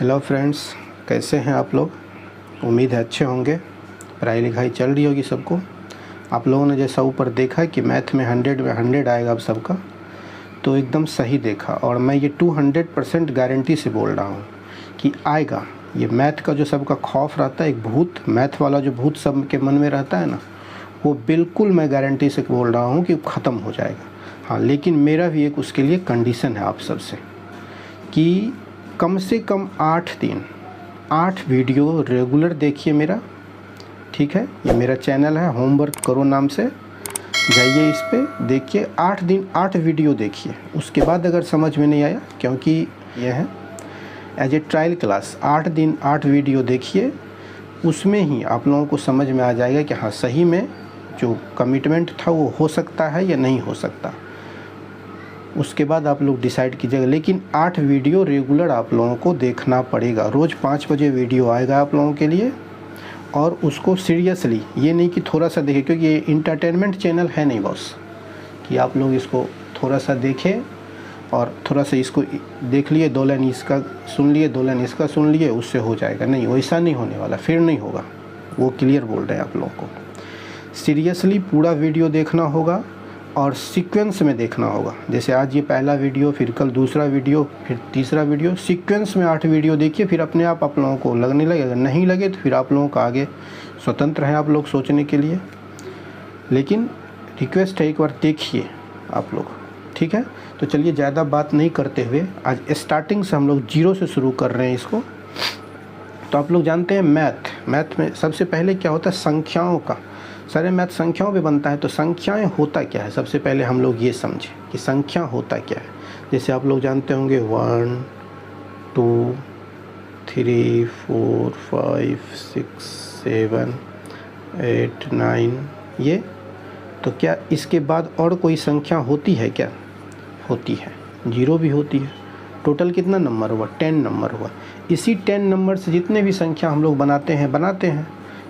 Hello friends, कैसे हैं आप लोग। उम्मीद है अच्छे होंगे। पढ़ाई लिखाई चल रही होगी सबको। आप लोगों ने जैसा ऊपर देखा कि मैथ में 100 आएगा अब सबका, तो एकदम सही देखा। और मैं ये 200% गारंटी से बोल रहा हूँ कि आएगा। ये मैथ का जो सबका खौफ रहता है, एक भूत, मैथ वाला जो भूत सब के मन में रहता है ना, वो बिल्कुल मैं गारंटी से बोल रहा हूँ कि ख़त्म हो जाएगा। हाँ, लेकिन मेरा भी एक उसके लिए कंडीशन है आप सबसे कि कम से कम 8 वीडियो रेगुलर देखिए मेरा, ठीक है। ये मेरा चैनल है होमवर्क करो नाम से, जाइए इस पे देखिए। 8 दिन 8 वीडियो देखिए। उसके बाद अगर समझ में नहीं आया, क्योंकि ये है एज ए ट्रायल क्लास, 8 दिन 8 वीडियो देखिए। उसमें ही आप लोगों को समझ में आ जाएगा कि हाँ, सही में जो कमिटमेंट था वो हो सकता है या नहीं हो सकता। उसके बाद आप लोग डिसाइड कीजिएगा। लेकिन 8 वीडियो रेगुलर आप लोगों को देखना पड़ेगा। रोज़ 5 बजे वीडियो आएगा आप लोगों के लिए, और उसको सीरियसली, ये नहीं कि थोड़ा सा देखें, क्योंकि ये इंटरटेनमेंट चैनल है नहीं बॉस कि आप लोग इसको थोड़ा सा देखें और थोड़ा सा इसको देख लिए, 2 लाइन इसका सुन लिए, 2 लाइन इसका सुन लिए, उससे हो जाएगा। नहीं, वैसा नहीं होने वाला, फिर नहीं होगा। वो क्लियर बोल रहे हैं आप लोगों को। सीरियसली पूरा वीडियो देखना होगा और सीक्वेंस में देखना होगा। जैसे आज ये पहला वीडियो, फिर कल दूसरा वीडियो, फिर तीसरा वीडियो, सीक्वेंस में 8 वीडियो देखिए। फिर अपने आप लोगों को लगने लगे। अगर नहीं लगे तो फिर आप लोगों का आगे स्वतंत्र हैं आप लोग सोचने के लिए। लेकिन रिक्वेस्ट है, एक बार देखिए आप लोग, ठीक है। तो चलिए ज़्यादा बात नहीं करते हुए आज स्टार्टिंग से हम लोग 0 से शुरू कर रहे हैं इसको। तो आप लोग जानते हैं मैथ में सबसे पहले क्या होता है, संख्याओं का। सारे मैथ संख्याओं पे बनता है। तो संख्याएं होता क्या है, सबसे पहले हम लोग ये समझें कि संख्या होता क्या है। जैसे आप लोग जानते होंगे 1 2 3 4 5 6 7 8 9 ये। तो क्या इसके बाद और कोई संख्या होती है क्या? होती है, 0 भी होती है। टोटल कितना नंबर हुआ? 10 नंबर हुआ। इसी 10 नंबर से जितने भी संख्या हम लोग बनाते हैं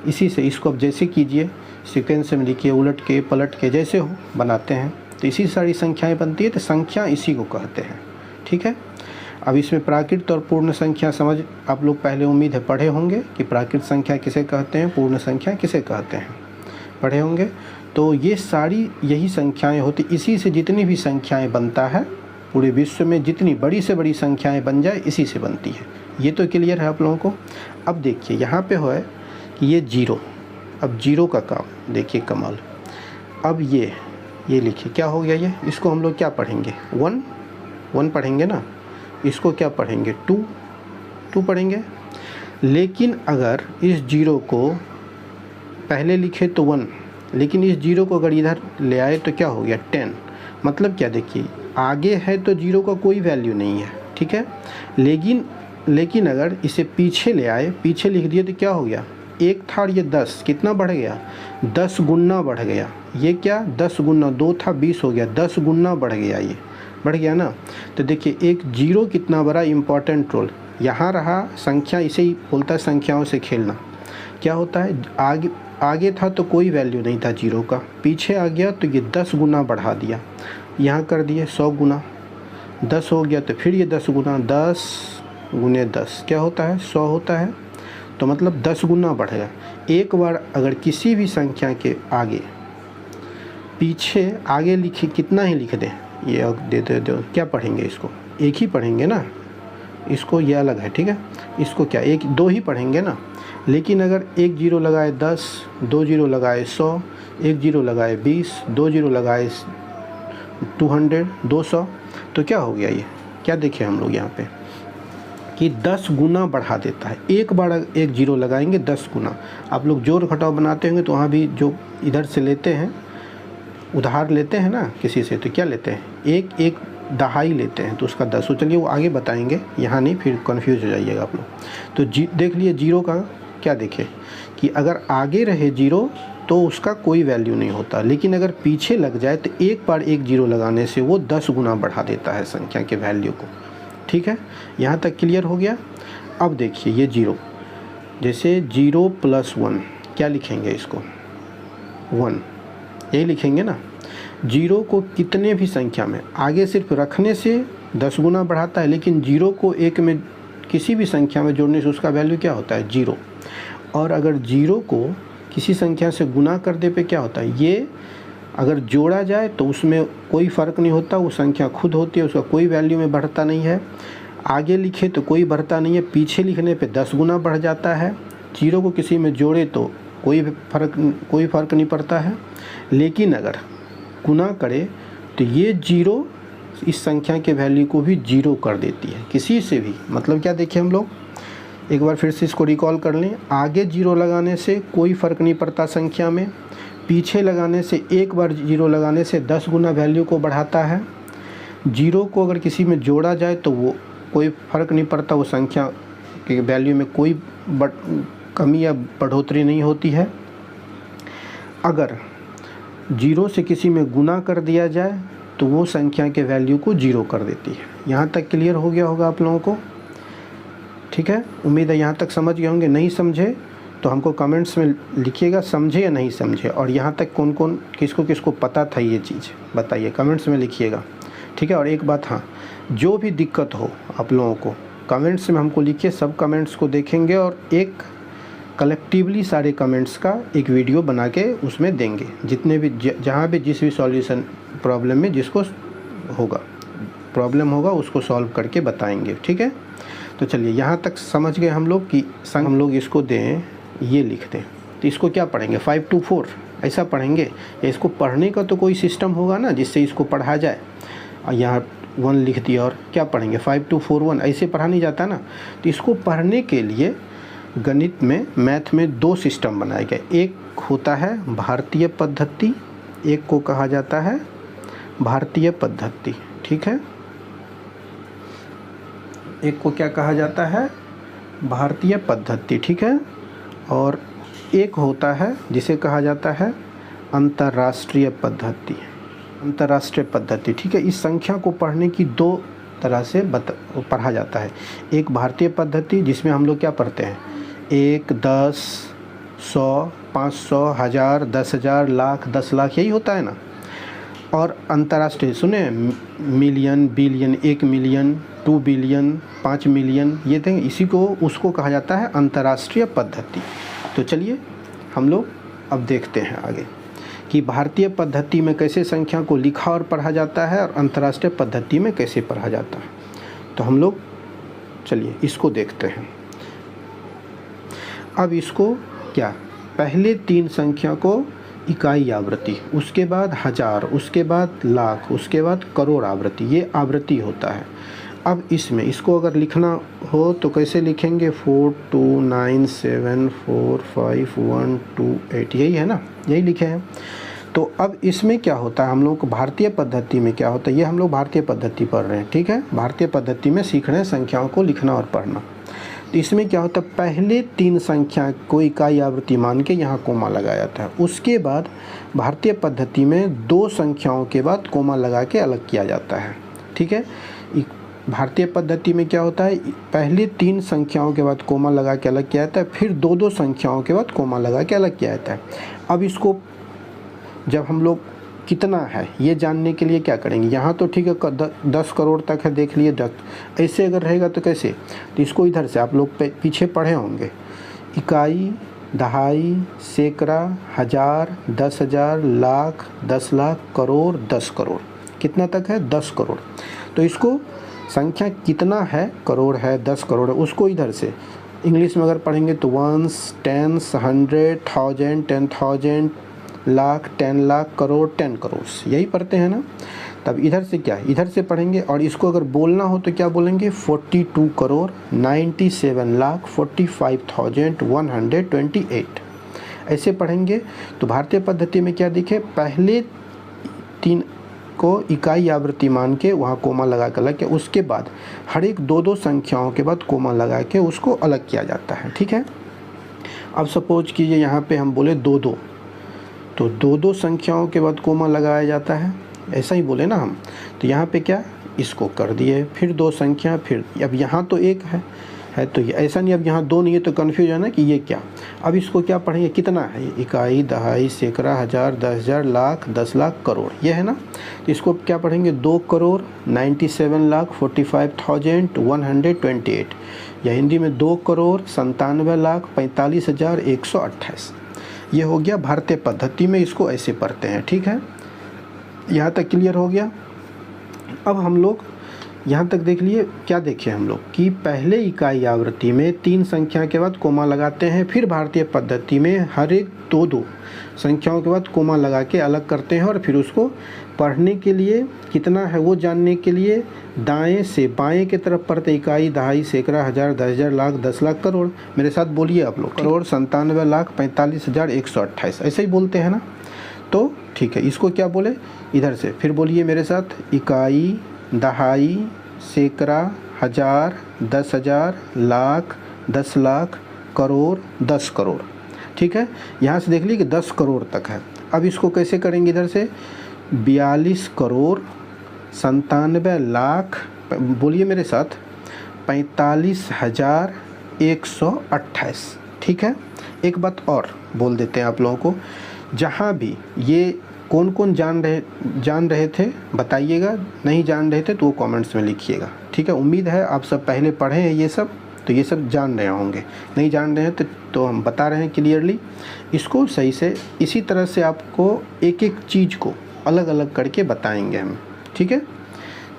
इसी से। इसको अब जैसे कीजिए, सीक्वेंस में लिखिए, उलट के पलट के जैसे हो बनाते हैं, तो इसी सारी संख्याएं बनती है। तो संख्या इसी को कहते हैं, ठीक है। अब इसमें प्राकृत और पूर्ण संख्या समझ आप लोग पहले उम्मीद है पढ़े होंगे कि प्राकृत संख्या किसे कहते हैं, पूर्ण संख्या किसे कहते हैं, पढ़े होंगे। तो ये सारी यही संख्याएं होती, इसी से जितनी भी संख्याएं बनता है पूरे विश्व में, जितनी बड़ी से बड़ी संख्याएं बन जाए इसी से बनती है। ये तो क्लियर है आप लोगों को। अब देखिए यहाँ पे है कि ये 0, अब 0 का काम देखिए कमाल। अब ये लिखिए क्या हो गया ये। इसको हम लोग क्या पढ़ेंगे, 1 पढ़ेंगे ना। इसको क्या पढ़ेंगे, 2 पढ़ेंगे। लेकिन अगर इस 0 को पहले लिखे तो 1, लेकिन इस 0 को अगर इधर ले आए तो क्या हो गया, 10। मतलब क्या, देखिए आगे है तो 0 का कोई वैल्यू नहीं है, ठीक है। लेकिन अगर इसे पीछे ले आए, पीछे लिख दिए तो क्या हो गया, 1 था और ये 10, कितना बढ़ गया, 10 गुना बढ़ गया। ये क्या, 10 गुना, 2 था 20 हो गया, 10 गुना बढ़ गया, ये बढ़ गया ना। तो देखिए एक 0 कितना बड़ा इम्पॉर्टेंट रोल यहाँ रहा। संख्या इसे ही बोलता है संख्याओं से खेलना। क्या होता है, आगे था तो कोई वैल्यू नहीं था 0 का, पीछे आ गया तो ये 10 गुना बढ़ा दिया, यहाँ कर दिए 100 गुना, 10 हो गया तो फिर ये 10 गुना, 10 गुने 10 क्या होता है, 100 होता है। तो मतलब 10 गुना बढ़ेगा। एक बार अगर किसी भी संख्या के आगे पीछे आगे लिखे, कितना ही लिख दें, ये अब दे क्या पढ़ेंगे, इसको 1 ही पढ़ेंगे ना, इसको ये अलग है, ठीक है। इसको क्या 1 2 ही पढ़ेंगे ना। लेकिन अगर 1 0 लगाए 10, 2 0 लगाए 100, 1 0 लगाए 20, 2 0 लगाए 200, 200, तो क्या हो गया, ये क्या देखें हम लोग यहाँ पे कि 10 गुना बढ़ा देता है। एक बार 1 0 लगाएंगे 10 गुना। आप लोग जोड़ घटाव बनाते होंगे तो वहाँ भी जो इधर से लेते हैं, उधार लेते हैं ना किसी से, तो क्या लेते हैं, एक दहाई लेते हैं, तो उसका 10। तो चलिए वो आगे बताएंगे, यहाँ नहीं, फिर कन्फ्यूज हो जाइएगा आप लोग। तो देख लिए 0 का क्या देखें कि अगर आगे रहे 0 तो उसका कोई वैल्यू नहीं होता। लेकिन अगर पीछे लग जाए तो एक बार 1 0 लगाने से वो 10 गुना बढ़ा देता है संख्या के वैल्यू को, ठीक है। यहाँ तक क्लियर हो गया। अब देखिए ये 0, जैसे 0 + 1 क्या लिखेंगे, इसको 1 यही लिखेंगे ना। 0 को कितने भी संख्या में आगे सिर्फ रखने से 10 गुना बढ़ाता है, लेकिन 0 को 1 में किसी भी संख्या में जोड़ने से उसका वैल्यू क्या होता है, 0। और अगर 0 को किसी संख्या से गुना कर दे पे क्या होता है, ये अगर जोड़ा जाए तो उसमें कोई फ़र्क नहीं होता, वो संख्या खुद होती है, उसका कोई वैल्यू में बढ़ता नहीं है। आगे लिखे तो कोई बढ़ता नहीं है, पीछे लिखने पे 10 गुना बढ़ जाता है। 0 को किसी में जोड़े तो कोई फ़र्क नहीं पड़ता है। लेकिन अगर गुना करे तो ये 0 इस संख्या के वैल्यू को भी 0 कर देती है किसी से भी। मतलब क्या, देखिए हम लोग एक बार फिर से इसको रिकॉल कर लें। आगे 0 लगाने से कोई फ़र्क नहीं पड़ता संख्या में, पीछे लगाने से एक बार 0 लगाने से 10 गुना वैल्यू को बढ़ाता है। 0 को अगर किसी में जोड़ा जाए तो वो कोई फ़र्क नहीं पड़ता, वो संख्या के वैल्यू में कोई कमी या बढ़ोतरी नहीं होती है। अगर 0 से किसी में गुना कर दिया जाए तो वो संख्या के वैल्यू को 0 कर देती है। यहाँ तक क्लियर हो गया होगा आप लोगों को, ठीक है। उम्मीद है यहाँ तक समझ गए होंगे। नहीं समझे तो हमको कमेंट्स में लिखिएगा, समझे या नहीं समझे, और यहाँ तक कौन कौन किसको किसको पता था ये चीज़ बताइए, कमेंट्स में लिखिएगा, ठीक है। और एक बात, हाँ, जो भी दिक्कत हो आप लोगों को कमेंट्स में हमको लिखिए, सब कमेंट्स को देखेंगे और एक कलेक्टिवली सारे कमेंट्स का एक वीडियो बना के उसमें देंगे, जितने भी जहाँ भी जिस भी सॉल्यूशन प्रॉब्लम में जिसको प्रॉब्लम होगा उसको सॉल्व करके बताएंगे, ठीक है। तो चलिए यहाँ तक समझ गए हम लोग कि हम लोग इसको दें, ये लिख दें, तो इसको क्या पढ़ेंगे, 5 to 4 ऐसा पढ़ेंगे। इसको पढ़ने का तो कोई सिस्टम होगा ना जिससे इसको पढ़ा जाए। और यहाँ 1 लिख दिया और क्या पढ़ेंगे, 5 to 4 1, ऐसे पढ़ा नहीं जाता ना। तो इसको पढ़ने के लिए गणित में, मैथ में 2 सिस्टम बनाए गए। एक होता है भारतीय पद्धति, एक को कहा जाता है भारतीय पद्धति, ठीक है। एक को क्या कहा जाता है, भारतीय पद्धति, ठीक है। और एक होता है जिसे कहा जाता है अंतर्राष्ट्रीय पद्धति, अंतर्राष्ट्रीय पद्धति, ठीक है। इस संख्या को पढ़ने की 2 तरह से पढ़ा जाता है। एक भारतीय पद्धति जिसमें हम लोग क्या पढ़ते हैं, 1, 10, 100, 500, 1000, 10,000, लाख, 10 लाख, यही होता है ना। और अंतर्राष्ट्रीय सुने, million, billion, 1 million, 2 billion, 5 million, ये थे, इसी को उसको कहा जाता है अंतर्राष्ट्रीय पद्धति। तो चलिए हम लोग अब देखते हैं आगे कि भारतीय पद्धति में कैसे संख्या को लिखा और पढ़ा जाता है और अंतर्राष्ट्रीय पद्धति में कैसे पढ़ा जाता है। तो हम लोग चलिए इसको देखते हैं। अब इसको क्या, पहले 3 संख्या को इकाई आवृत्ति, उसके बाद 1000, उसके बाद लाख, उसके बाद करोड़ आवृत्ति, ये आवृत्ति होता है। अब इसमें इसको अगर लिखना हो तो कैसे लिखेंगे, 42974512 यही है ना, यही लिखे हैं। तो अब इसमें क्या होता है, हम लोग को भारतीय पद्धति में क्या होता है, ये हम लोग भारतीय पद्धति पढ़ रहे हैं, ठीक है। भारतीय पद्धति में सीख रहे हैं संख्याओं को लिखना और पढ़ना। तो इसमें क्या होता है, पहले 3 संख्या को इकाई आवृत्ति मान के यहाँ कोमा लगाया जाता है। उसके बाद भारतीय पद्धति में 2 संख्याओं के बाद कोमा लगा के अलग किया जाता है, ठीक है। भारतीय पद्धति में क्या होता है, पहले 3 संख्याओं के बाद कोमा लगा के अलग किया जाता है, फिर 2-2 संख्याओं के बाद कोमा लगा के अलग किया जाता है। अब इसको जब हम लोग कितना है ये जानने के लिए क्या करेंगे, यहाँ तो ठीक है 10 करोड़ तक है, देख लिए 10, ऐसे अगर रहेगा तो कैसे, तो इसको इधर से आप लोग पीछे पढ़े होंगे, इकाई, दहाई, सैकड़ा, 1000, 10,000, लाख, 10 लाख, करोड़, 10 करोड़, कितना तक है, 10 करोड़। तो इसको संख्या कितना है, करोड़ है, 10 करोड़ है, उसको इधर से इंग्लिश में अगर पढ़ेंगे तो 1s, 10s, 100, 1000, 10,000, लाख, 10 लाख, करोड़, 10 करोड़, यही पढ़ते हैं ना। तब इधर से क्या, इधर से पढ़ेंगे और इसको अगर बोलना हो तो क्या बोलेंगे, 42 करोड़ 97 लाख 45,128, ऐसे पढ़ेंगे। तो भारतीय पद्धति में क्या दिखे, पहले 3 को इकाई आवृत्ति मान के वहाँ कोमा लगा के अलग किया, उसके बाद हर एक 2-2 संख्याओं के बाद कोमा लगा के उसको अलग किया जाता है, ठीक है। अब सपोज कीजिए यहाँ पे हम बोले 2-2, तो 2-2 संख्याओं के बाद कोमा लगाया जाता है, ऐसा ही बोले ना हम। तो यहाँ पे क्या, इसको कर दिए, फिर 2 संख्या, फिर अब यहाँ तो 1 है, है। तो ये ऐसा नहीं, अब यहाँ 2 नहीं है तो कन्फ्यूज है ना कि ये क्या। अब इसको क्या पढ़ेंगे, कितना है, इकाई, दहाई, सैकड़ा, हज़ार, 10,000, लाख, 10 लाख, करोड़, ये है ना। तो इसको क्या पढ़ेंगे, 2 करोड़ 97,45,128, या हिंदी में 2 करोड़ 97,45,128। ये हो गया भारतीय पद्धति में, इसको ऐसे पढ़ते हैं। ठीक है, यहाँ तक क्लियर हो गया। अब हम लोग यहाँ तक देख लिए, क्या देखे हम लोग कि पहले इकाई आवृत्ति में 3 संख्या के बाद कोमा लगाते हैं, फिर भारतीय पद्धति में हर एक 2-2 संख्याओं के बाद कोमा लगा के अलग करते हैं, और फिर उसको पढ़ने के लिए कितना है वो जानने के लिए दाएं से बाएं की तरफ पढ़ते, इकाई, दहाई, सैकड़ा, हज़ार, 10,000, लाख, 10 लाख, करोड़। मेरे साथ बोलिए आप लोग, करोड़ 97,45,128, ऐसे ही बोलते हैं ना। तो ठीक है, इसको क्या बोले, इधर से फिर बोलिए मेरे साथ, इकाई, दहाई, सैकड़ा, हज़ार, 10,000, लाख, 10 लाख, करोड़, 10 करोड़। ठीक है, यहाँ से देख लीजिए कि 10 करोड़ तक है। अब इसको कैसे करेंगे, इधर से 42 करोड़ 97 लाख, बोलिए मेरे साथ, 45,128। ठीक है, एक बात और बोल देते हैं आप लोगों को, जहाँ भी ये कौन कौन जान रहे थे बताइएगा, नहीं जान रहे थे तो वो कमेंट्स में लिखिएगा। ठीक है, उम्मीद है आप सब पहले पढ़े हैं ये सब, तो ये सब जान रहे होंगे। नहीं जान रहे हैं तो हम बता रहे हैं क्लियरली, इसको सही से इसी तरह से आपको एक एक चीज़ को अलग अलग करके बताएंगे हम। ठीक है,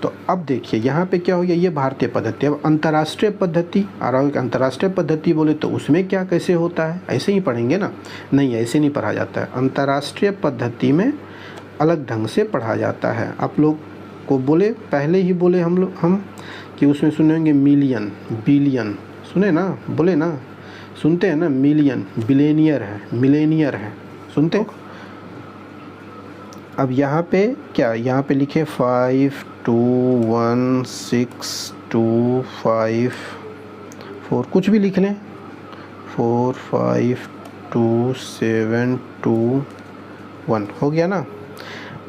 तो अब देखिए यहाँ पे क्या हो गया, ये भारतीय पद्धति। अब अंतर्राष्ट्रीय पद्धति, और अंतर्राष्ट्रीय पद्धति बोले तो उसमें क्या कैसे होता है, ऐसे ही पढ़ेंगे ना, नहीं ऐसे नहीं पढ़ा जाता है। अंतर्राष्ट्रीय पद्धति में अलग ढंग से पढ़ा जाता है। आप लोग को बोले, पहले ही बोले हम कि उसमें सुनेंगे मिलियन, बिलियन, सुने ना, बोले ना, सुनते हैं ना, मिलियन, बिलेनियर है, मिलेनियर है, सुनते हो। अब यहाँ पे क्या, यहाँ पे लिखे 521625 कुछ भी लिख लें, 452721 हो गया ना।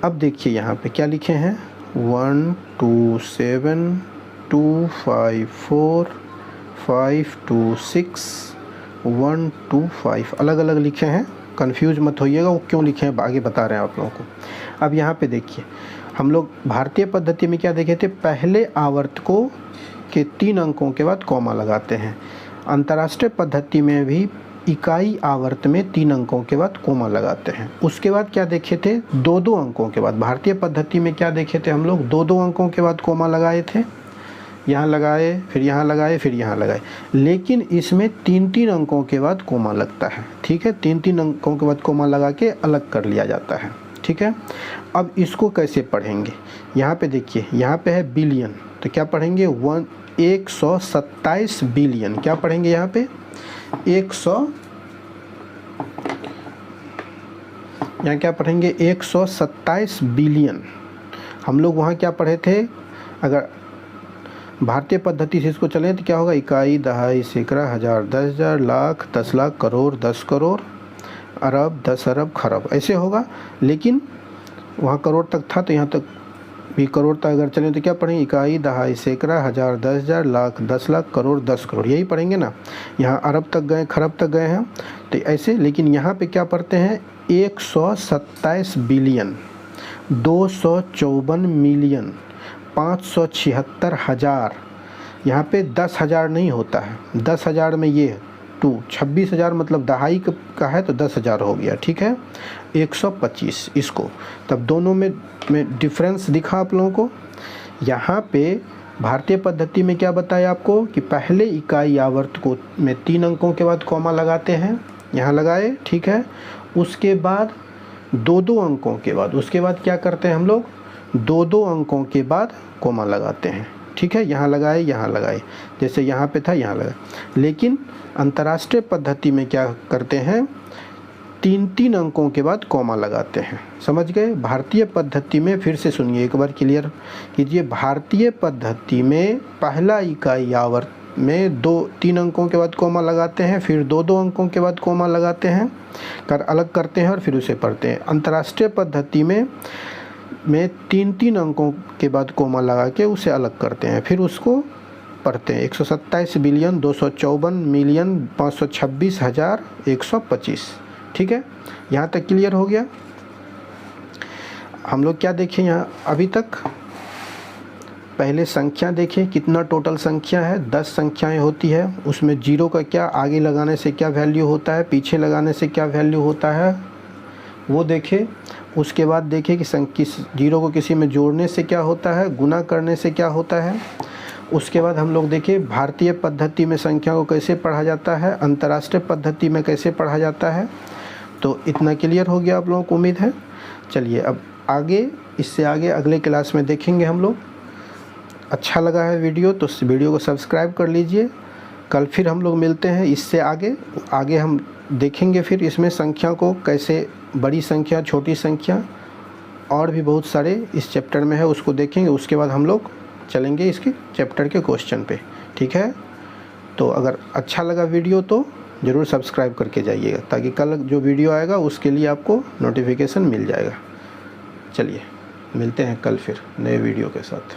अब देखिए यहाँ पे क्या लिखे हैं, 1272546 अलग अलग लिखे हैं, कंफ्यूज मत होइएगा वो क्यों लिखे हैं, आगे बता रहे हैं आप लोगों को। अब यहाँ पे देखिए, हम लोग भारतीय पद्धति में क्या देखे थे, पहले आवर्त को के 3 अंकों के बाद कॉमा लगाते हैं। अंतर्राष्ट्रीय पद्धति में भी इकाई आवर्त में 3 अंकों के बाद कोमा लगाते हैं। उसके बाद क्या देखे थे, 2-2 अंकों के बाद। भारतीय पद्धति में क्या देखे थे हम लोग, 2-2 अंकों के बाद कोमा लगाए थे, यहाँ लगाए, फिर यहाँ लगाए, फिर यहाँ लगाए। लेकिन इसमें 3-3 अंकों के बाद कोमा लगता है। ठीक है, 3-3 अंकों के बाद कोमा लगा के अलग कर लिया जाता है। ठीक है, अब इसको कैसे पढ़ेंगे, यहाँ पे देखिए, यहाँ पे है बिलियन, तो क्या पढ़ेंगे, 127 बिलियन। क्या पढ़ेंगे यहाँ पे, 100, यहाँ क्या पढ़ेंगे, 127 बिलियन। हम लोग वहाँ क्या पढ़े थे, अगर भारतीय पद्धति से इसको चलें तो क्या होगा, इकाई, दहाई, सैकड़ा, हज़ार, 10,000, लाख, 10 लाख, करोड़, 10 करोड़, अरब, 10 अरब, खरब, ऐसे होगा। लेकिन वहाँ करोड़ तक था तो यहाँ तक भी करोड़ तक अगर चलें तो क्या पढ़ेंगे, इकाई, दहाई, सैकड़ा, हज़ार, 10,000, लाख, 10 लाख, करोड़, 10 करोड़, यही पढ़ेंगे ना। यहाँ अरब तक गए, खरब तक गए हैं तो ऐसे। लेकिन यहाँ पे क्या पढ़ते हैं, 127 बिलियन, 254 मिलियन, 576 हज़ार। यहाँ पे 10,000 नहीं होता है, 10,000 में ये 26,000 मतलब दहाई का है तो 10,000 हो गया। ठीक है, 125 इसको, तब दोनों में डिफरेंस दिखा आप लोगों को। यहाँ पे भारतीय पद्धति में क्या बताया आपको कि पहले इकाई आवर्त को में 3 अंकों के बाद कॉमा लगाते हैं, यहाँ लगाए। ठीक है, उसके बाद 2-2 अंकों के बाद, उसके बाद क्या करते हैं हम लोग, 2-2 अंकों के बाद कोमा लगाते हैं। ठीक है, यहाँ लगाए, यहाँ लगाए, जैसे यहाँ पे था यहाँ लगाए। लेकिन अंतर्राष्ट्रीय पद्धति में क्या करते हैं, 3-3 अंकों के बाद कोमा लगाते हैं। समझ गए। भारतीय पद्धति में फिर से सुनिए, एक बार क्लियर कीजिए। भारतीय पद्धति में पहला इकाई आवर्त में 2-3 अंकों के बाद कोमा लगाते हैं, फिर 2-2 अंकों के बाद कोमा लगाते हैं, अलग करते हैं और फिर उसे पढ़ते हैं। अंतर्राष्ट्रीय पद्धति में 3-3 अंकों के बाद कोमा लगा के उसे अलग करते हैं, फिर उसको पढ़ते हैं 127 बिलियन 254 मिलियन 526,125। ठीक है, यहाँ तक क्लियर हो गया। हम लोग क्या देखें यहाँ अभी तक, पहले संख्या देखें, कितना टोटल संख्या है, 10 संख्याएं होती है, उसमें जीरो का क्या आगे लगाने से क्या वैल्यू होता है, पीछे लगाने से क्या वैल्यू होता है वो देखें। उसके बाद देखें कि जीरो को किसी में जोड़ने से क्या होता है, गुना करने से क्या होता है। उसके बाद हम लोग देखें भारतीय पद्धति में संख्या को कैसे पढ़ा जाता है, अंतर्राष्ट्रीय पद्धति में कैसे पढ़ा जाता है। तो इतना क्लियर हो गया आप लोगों को, उम्मीद है। चलिए अब आगे, इससे आगे अगले क्लास में देखेंगे हम लोग। अच्छा लगा है वीडियो तो इस वीडियो को सब्सक्राइब कर लीजिए। कल फिर हम लोग मिलते हैं इससे आगे हम देखेंगे फिर इसमें संख्या को कैसे, बड़ी संख्या, छोटी संख्या और भी बहुत सारे इस चैप्टर में है, उसको देखेंगे। उसके बाद हम लोग चलेंगे इसके चैप्टर के क्वेश्चन पे। ठीक है, तो अगर अच्छा लगा वीडियो तो ज़रूर सब्सक्राइब करके जाइएगा, ताकि कल जो वीडियो आएगा उसके लिए आपको नोटिफिकेशन मिल जाएगा। चलिए मिलते हैं कल फिर नए वीडियो के साथ।